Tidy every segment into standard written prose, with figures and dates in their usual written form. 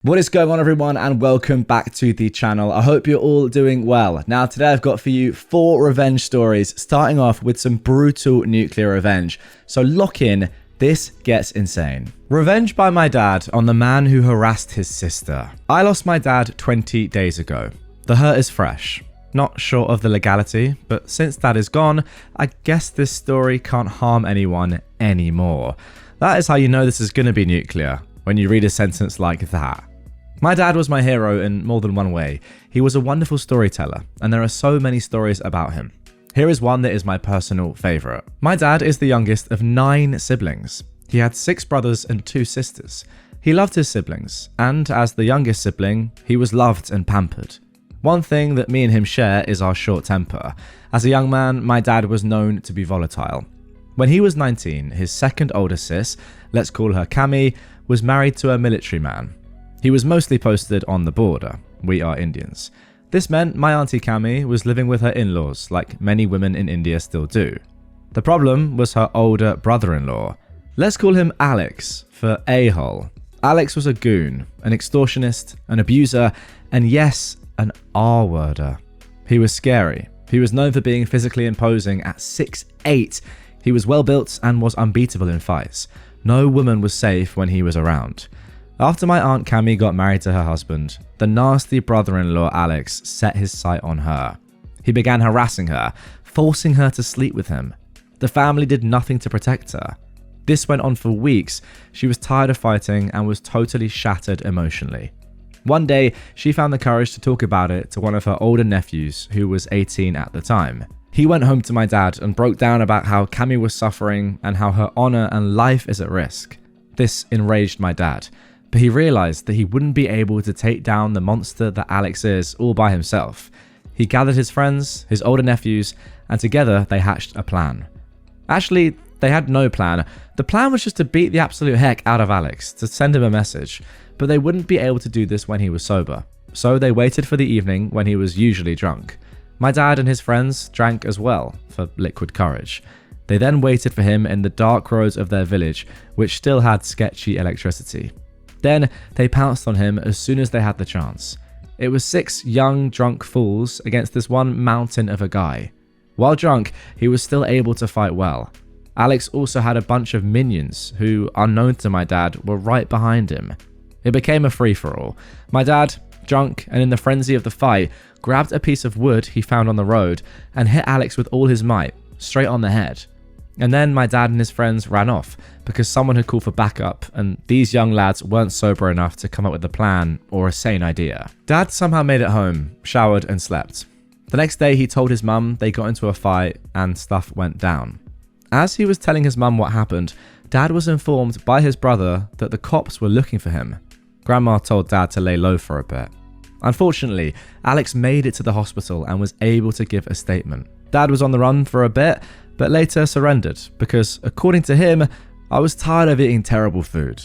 What is going on, everyone, and welcome back to the channel. I hope you're all doing well. Now, today I've got for you 4 revenge stories, starting off with some brutal nuclear revenge. So lock in, this gets insane. Revenge by my dad on the man who harassed his sister. I lost my dad 20 days ago. The hurt is fresh. Not sure of the legality, but since dad is gone, I guess this story can't harm anyone anymore. That is how you know this is going to be nuclear, when you read a sentence like that. My dad was my hero in more than one way. He was a wonderful storyteller, and there are so many stories about him. Here is one that is my personal favourite. My dad is the youngest of 9 siblings. He had 6 brothers and 2 sisters. He loved his siblings, and as the youngest sibling, he was loved and pampered. One thing that me and him share is our short temper. As a young man, my dad was known to be volatile. When he was 19, his second older sis, let's call her Cami, was married to a military man. He was mostly posted on the border. We are Indians. This meant my auntie Cami was living with her in-laws, like many women in India still do. The problem was her older brother-in-law. Let's call him Alex for a-hole. Alex was a goon, an extortionist, an abuser, and yes, an R-worder. He was scary. He was known for being physically imposing at 6'8". He was well-built and was unbeatable in fights. No woman was safe when he was around. After my aunt Cami got married to her husband, the nasty brother-in-law Alex set his sight on her. He began harassing her, forcing her to sleep with him. The family did nothing to protect her. This went on for weeks. She was tired of fighting and was totally shattered emotionally. One day, she found the courage to talk about it to one of her older nephews, who was 18 at the time. He went home to my dad and broke down about how Cami was suffering and how her honor and life is at risk. This enraged my dad. But he realized that he wouldn't be able to take down the monster that Alex is all by himself. He gathered his friends, his older nephews, and together they hatched a plan. Actually, they had no plan. The plan was just to beat the absolute heck out of Alex, to send him a message, but they wouldn't be able to do this when he was sober. So they waited for the evening when he was usually drunk. My dad and his friends drank as well, for liquid courage. They then waited for him in the dark roads of their village, which still had sketchy electricity. Then they pounced on him as soon as they had the chance. It was 6 young, drunk fools against this one mountain of a guy. While drunk, he was still able to fight well. Alex also had a bunch of minions who, unknown to my dad, were right behind him. It became a free-for-all. My dad, drunk and in the frenzy of the fight, grabbed a piece of wood he found on the road and hit Alex with all his might, straight on the head. And then my dad and his friends ran off because someone had called for backup and these young lads weren't sober enough to come up with a plan or a sane idea. Dad somehow made it home, showered and slept. The next day he told his mum they got into a fight and stuff went down. As he was telling his mum what happened, Dad was informed by his brother that the cops were looking for him. Grandma told Dad to lay low for a bit. Unfortunately, Alex made it to the hospital and was able to give a statement. Dad was on the run for a bit, but later surrendered because, according to him, I was tired of eating terrible food.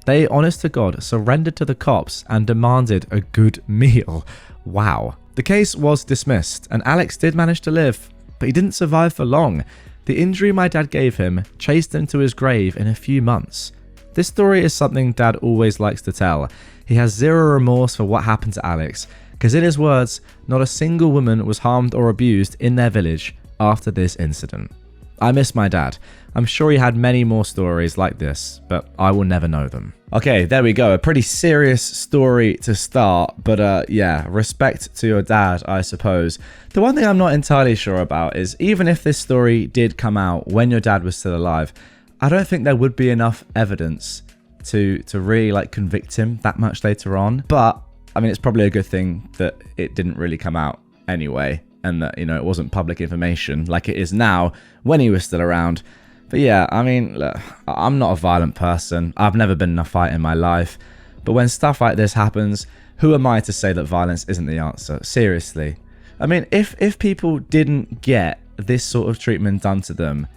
They, honest to God, surrendered to the cops and demanded a good meal. Wow. The case was dismissed and Alex did manage to live, but he didn't survive for long. The injury my dad gave him chased him to his grave in a few months. This story is something Dad always likes to tell. He has zero remorse for what happened to Alex, because in his words, not a single woman was harmed or abused in their village after this incident. I miss my dad. I'm sure he had many more stories like this, but I will never know them. Okay, there we go. A pretty serious story to start, but yeah, respect to your dad, I suppose. The one thing I'm not entirely sure about is even if this story did come out when your dad was still alive, I don't think there would be enough evidence to really convict him that much later on. But I mean, it's probably a good thing that it didn't really come out anyway, and that, it wasn't public information like it is now when he was still around. But yeah, I mean, look, I'm not a violent person. I've never been in a fight in my life. But when stuff like this happens, who am I to say that violence isn't the answer? Seriously. I mean, if people didn't get this sort of treatment done to them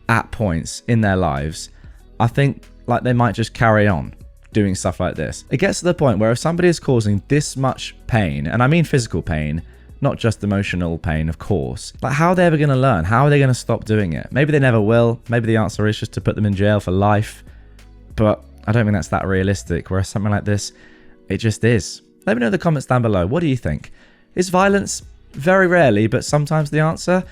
at points in their lives, I think they might just carry on doing stuff like this. It gets to the point where if somebody is causing this much pain, and I mean physical pain, not just emotional pain, of course, how are they ever going to learn? How are they going to stop doing it? Maybe they never will. Maybe the answer is just to put them in jail for life. But I don't think that's that realistic. Whereas something like this, It just is. Let me know in the comments down below. What do you think? Is violence? Very rarely, but sometimes the answer?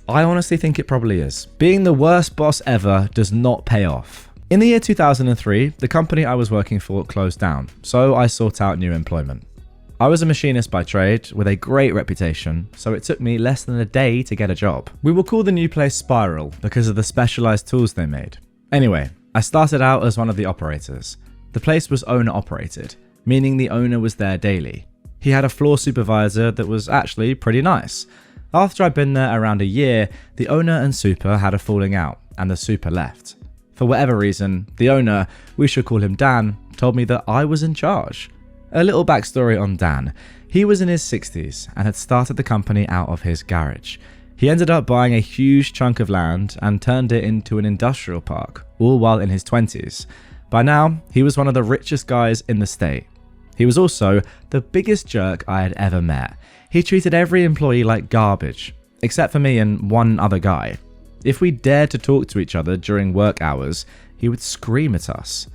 I honestly think it probably is. Being the worst boss ever does not pay off. In the year 2003, the company I was working for closed down, so I sought out new employment. I was a machinist by trade with a great reputation, so it took me less than a day to get a job. We will call the new place Spiral because of the specialized tools they made. Anyway, I started out as one of the operators. The place was owner operated, meaning the owner was there daily. He had a floor supervisor that was actually pretty nice. After I'd been there around a year, the owner and super had a falling out, and the super left. For whatever reason, the owner, we should call him Dan, told me that I was in charge. A little backstory on Dan. He was in his 60s and had started the company out of his garage. He ended up buying a huge chunk of land and turned it into an industrial park, all while in his 20s. By now, he was one of the richest guys in the state. He was also the biggest jerk I had ever met. He treated every employee like garbage, except for me and one other guy. If we dared to talk to each other during work hours, he would scream at us.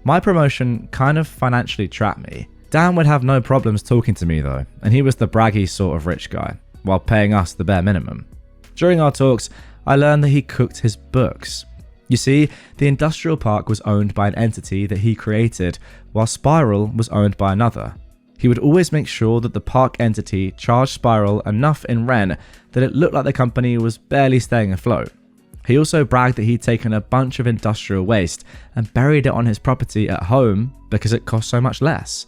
My promotion kind of financially trapped me. Dan would have no problems talking to me though, and he was the braggy sort of rich guy, while paying us the bare minimum. During our talks, I learned that he cooked his books. You see, the industrial park was owned by an entity that he created, while Spiral was owned by another. He would always make sure that the park entity charged Spiral enough in rent that it looked like the company was barely staying afloat. He also bragged that he'd taken a bunch of industrial waste and buried it on his property at home because it cost so much less.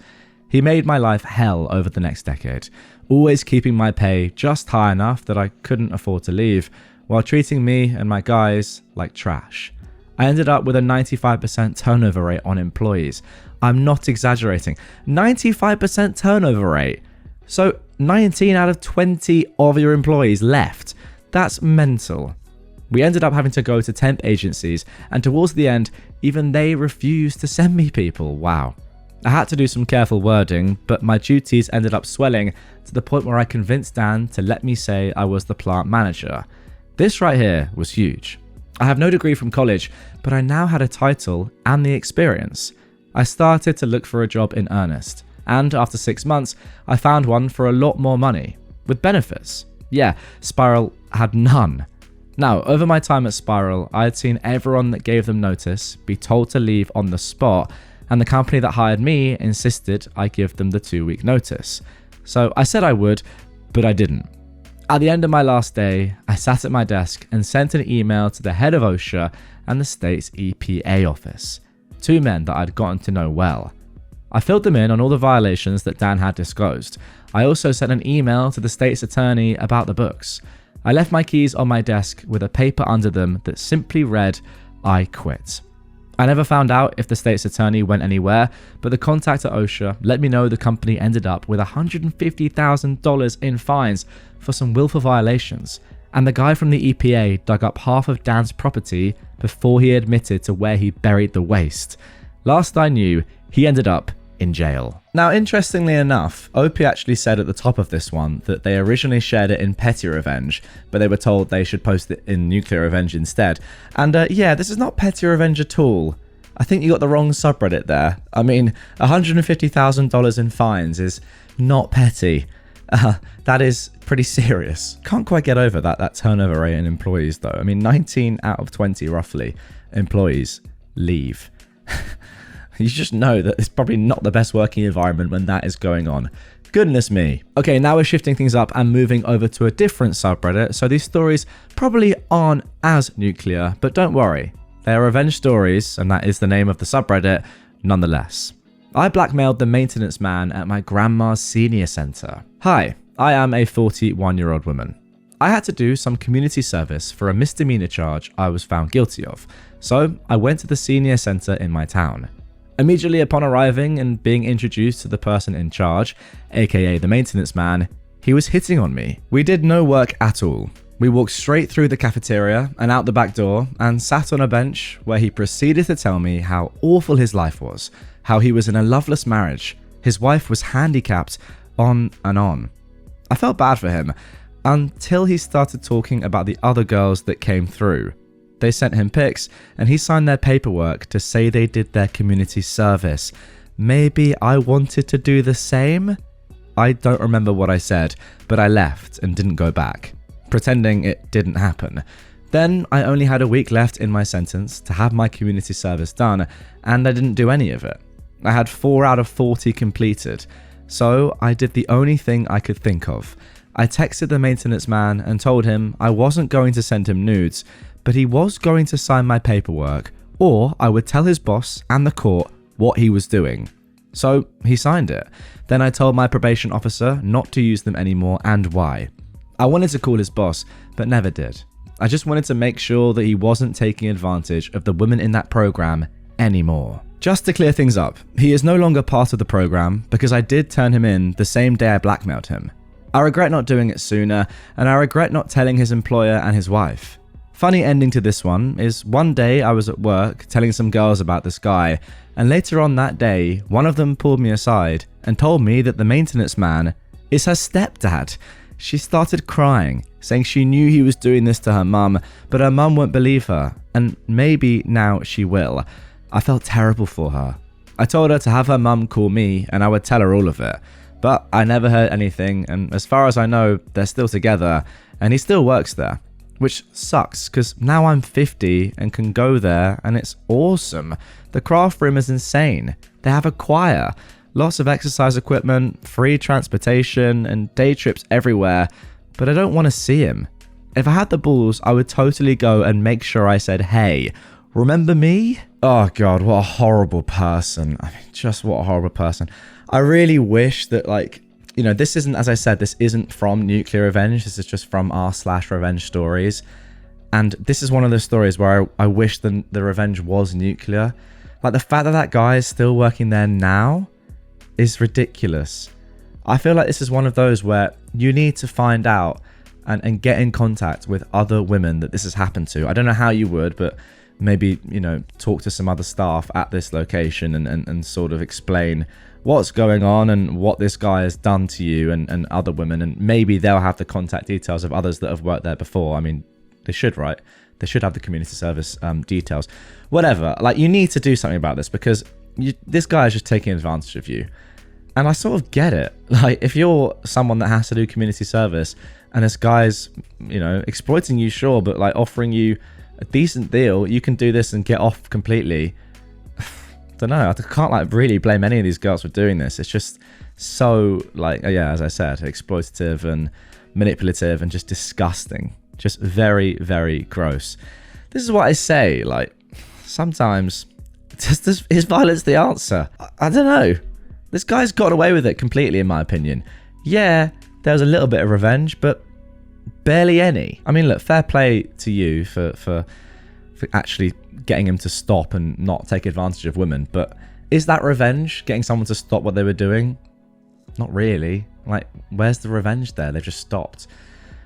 He made my life hell over the next decade, always keeping my pay just high enough that I couldn't afford to leave, while treating me and my guys like trash. I ended up with a 95% turnover rate on employees. I'm not exaggerating. 95% turnover rate. So 19 out of 20 of your employees left. That's mental. We ended up having to go to temp agencies, and towards the end, even they refused to send me people. Wow. I had to do some careful wording, but my duties ended up swelling to the point where I convinced Dan to let me say I was the plant manager. This right here was huge. I have no degree from college, but I now had a title and the experience. I started to look for a job in earnest, and after 6 months, I found one for a lot more money, with benefits. Yeah, Spiral had none. Now, over my time at Spiral, I had seen everyone that gave them notice be told to leave on the spot, and the company that hired me insisted I give them the 2-week notice. So I said I would, but I didn't. At the end of my last day, I sat at my desk and sent an email to the head of OSHA and the state's EPA office, 2 men that I'd gotten to know well. I filled them in on all the violations that Dan had disclosed. I also sent an email to the state's attorney about the books. I left my keys on my desk with a paper under them that simply read, "I quit." I never found out if the state's attorney went anywhere, but the contact at OSHA let me know the company ended up with $150,000 in fines for some willful violations, and the guy from the EPA dug up half of Dan's property before he admitted to where he buried the waste. Last I knew, he ended up in jail. Now, interestingly enough, OP actually said at the top of this one that they originally shared it in Petty Revenge, but they were told they should post it in NuclearRevenge instead. And yeah, this is not Petty Revenge at all. I think you got the wrong subreddit there. I mean, $150,000 in fines is not petty. That is pretty serious. Can't quite get over that turnover rate in employees though. I mean, 19 out of 20 roughly employees leave. You just know that it's probably not the best working environment when that is going on. Goodness me. Okay, now we're shifting things up and moving over to a different subreddit, so these stories probably aren't as nuclear, but don't worry. They are revenge stories, and that is the name of the subreddit, nonetheless. I blackmailed the maintenance man at my grandma's senior centre. Hi, I am a 41-year-old woman. I had to do some community service for a misdemeanor charge I was found guilty of, so I went to the senior centre in my town. Immediately upon arriving and being introduced to the person in charge, aka the maintenance man, he was hitting on me. We did no work at all. We walked straight through the cafeteria and out the back door and sat on a bench where he proceeded to tell me how awful his life was, how he was in a loveless marriage, his wife was handicapped, on and on. I felt bad for him until he started talking about the other girls that came through. They sent him pics and he signed their paperwork to say they did their community service. maybe I wanted to do the same? I don't remember what I said, but I left and didn't go back, pretending it didn't happen. Then I only had a week left in my sentence to have my community service done, and I didn't do any of it. I had 4 out of 40 completed, so I did the only thing I could think of. I texted the maintenance man and told him I wasn't going to send him nudes, but he was going to sign my paperwork, or I would tell his boss and the court what he was doing. So he signed it. Then I told my probation officer not to use them anymore and why. I wanted to call his boss, but never did. I just wanted to make sure that he wasn't taking advantage of the women in that program anymore. Just to clear things up, he is no longer part of the program because I did turn him in the same day I blackmailed him. I regret not doing it sooner, and I regret not telling his employer and his wife. Funny ending to this one is one day I was at work telling some girls about this guy, and later on that day, one of them pulled me aside and told me that the maintenance man is her stepdad. She started crying, saying she knew he was doing this to her mum, but her mum won't believe her, and maybe now she will. I felt terrible for her. I told her to have her mum call me and I would tell her all of it, but I never heard anything, and as far as I know, they're still together, and he still works there. Which sucks, because now I'm 50 and can go there, and it's awesome. The craft room is insane. They have a choir, lots of exercise equipment, free transportation, and day trips everywhere, but I don't want to see him. If I had the balls, I would totally go and make sure I said, hey, remember me? Oh god, what a horrible person. I mean, just what a horrible person. I really wish that, like, you know, this isn't, as I said, this isn't from NuclearRevenge. This is just from r/revenge stories. And this is one of those stories where I wish the revenge was nuclear. Like, the fact that that guy is still working there now is ridiculous. I feel like this is one of those where you need to find out and get in contact with other women that this has happened to. I don't know how you would, but maybe, you know, talk to some other staff at this location and sort of explain what's going on and what this guy has done to you and other women, and maybe they'll have the contact details of others that have worked there before. I mean, they should, right? They should have the community service details. Whatever. Like, you need to do something about this because this guy is just taking advantage of you. And I sort of get it. Like, if you're someone that has to do community service and this guy's, you know, exploiting you, sure, but like offering you a decent deal, you can do this and get off completely. Don't know, I can't like really blame any of these girls for doing this. It's just so, like, yeah, as I said, exploitative and manipulative and just disgusting. Just very, very gross. This is what I say, like, sometimes is violence the answer? I don't know. This guy's gotten away with it completely, in my opinion. Yeah, there was a little bit of revenge, but barely any. I mean, look, fair play to you for actually getting him to stop and not take advantage of women, but is that revenge? Getting someone to stop what they were doing? Not really. Like, where's the revenge there? They've just stopped.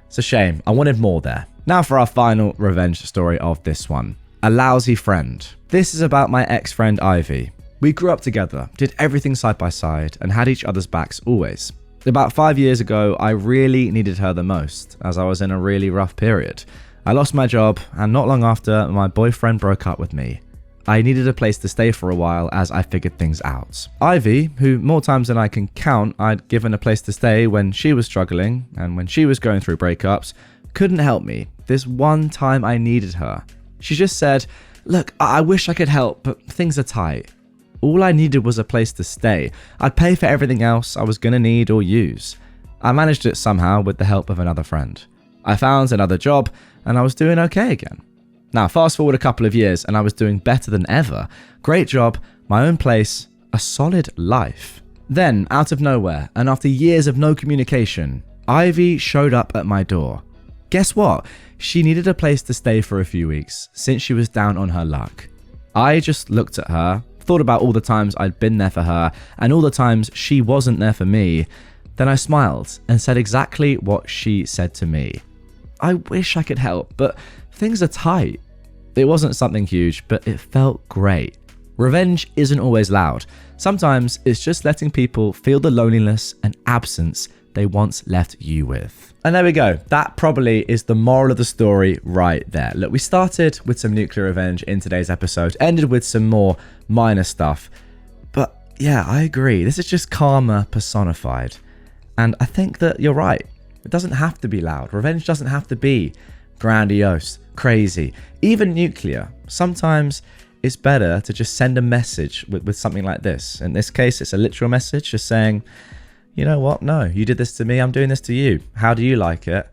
It's a shame. I wanted more there. Now for our final revenge story of this one. A lousy friend. This is about my ex-friend Ivy. We grew up together, did everything side by side, and had each other's backs always. About 5 years ago, I really needed her the most, as I was in a really rough period. I lost my job, and not long after, my boyfriend broke up with me. I needed a place to stay for a while as I figured things out. Ivy, who more times than I can count I'd given a place to stay when she was struggling, and when she was going through breakups, couldn't help me this one time I needed her. She just said, look, I wish I could help, but things are tight. All I needed was a place to stay. I'd pay for everything else I was going to need or use. I managed it somehow with the help of another friend. I found another job, and I was doing okay again. Now, fast forward a couple of years, and I was doing better than ever. Great job, my own place, a solid life. Then, out of nowhere, and after years of no communication, Ivy showed up at my door. Guess what? She needed a place to stay for a few weeks, since she was down on her luck. I just looked at her, thought about all the times I'd been there for her, and all the times she wasn't there for me. Then I smiled and said exactly what she said to me. I wish I could help, but things are tight. It wasn't something huge, but it felt great. Revenge isn't always loud. Sometimes it's just letting people feel the loneliness and absence they once left you with. And there we go. That probably is the moral of the story right there. Look, we started with some nuclear revenge in today's episode, ended with some more minor stuff. But yeah, I agree. This is just karma personified. And I think that you're right. It doesn't have to be loud. Revenge doesn't have to be grandiose, crazy, even nuclear. Sometimes it's better to just send a message with something like this. In this case, it's a literal message just saying, you know what? No, you did this to me. I'm doing this to you. How do you like it?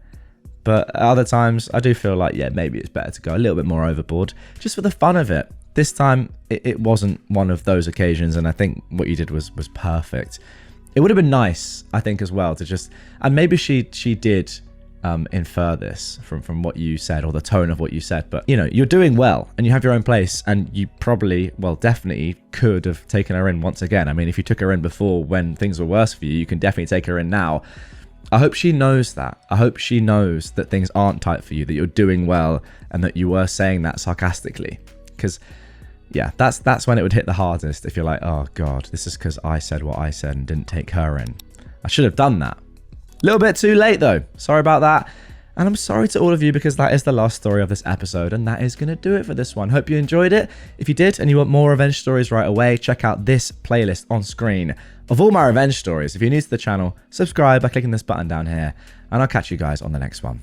But other times I do feel like, yeah, maybe it's better to go a little bit more overboard just for the fun of it. This time it wasn't one of those occasions, and I think what you did was perfect. It would have been nice, I think, as well to just, and maybe she did infer this from what you said or the tone of what you said, but you know, you're doing well and you have your own place, and you probably, well, definitely could have taken her in once again. I mean, if you took her in before when things were worse for you, you can definitely take her in now. I hope she knows that. I hope she knows that things aren't tight for you, that you're doing well, and that you were saying that sarcastically. Because yeah, that's when it would hit the hardest, if you're like, oh god, this is because I said what I said and didn't take her in. I should have done that. A little bit too late though. Sorry about that. And I'm sorry to all of you, because that is the last story of this episode, and that is going to do it for this one. Hope you enjoyed it. If you did and you want more revenge stories right away, check out this playlist on screen of all my revenge stories. If you're new to the channel, subscribe by clicking this button down here, and I'll catch you guys on the next one.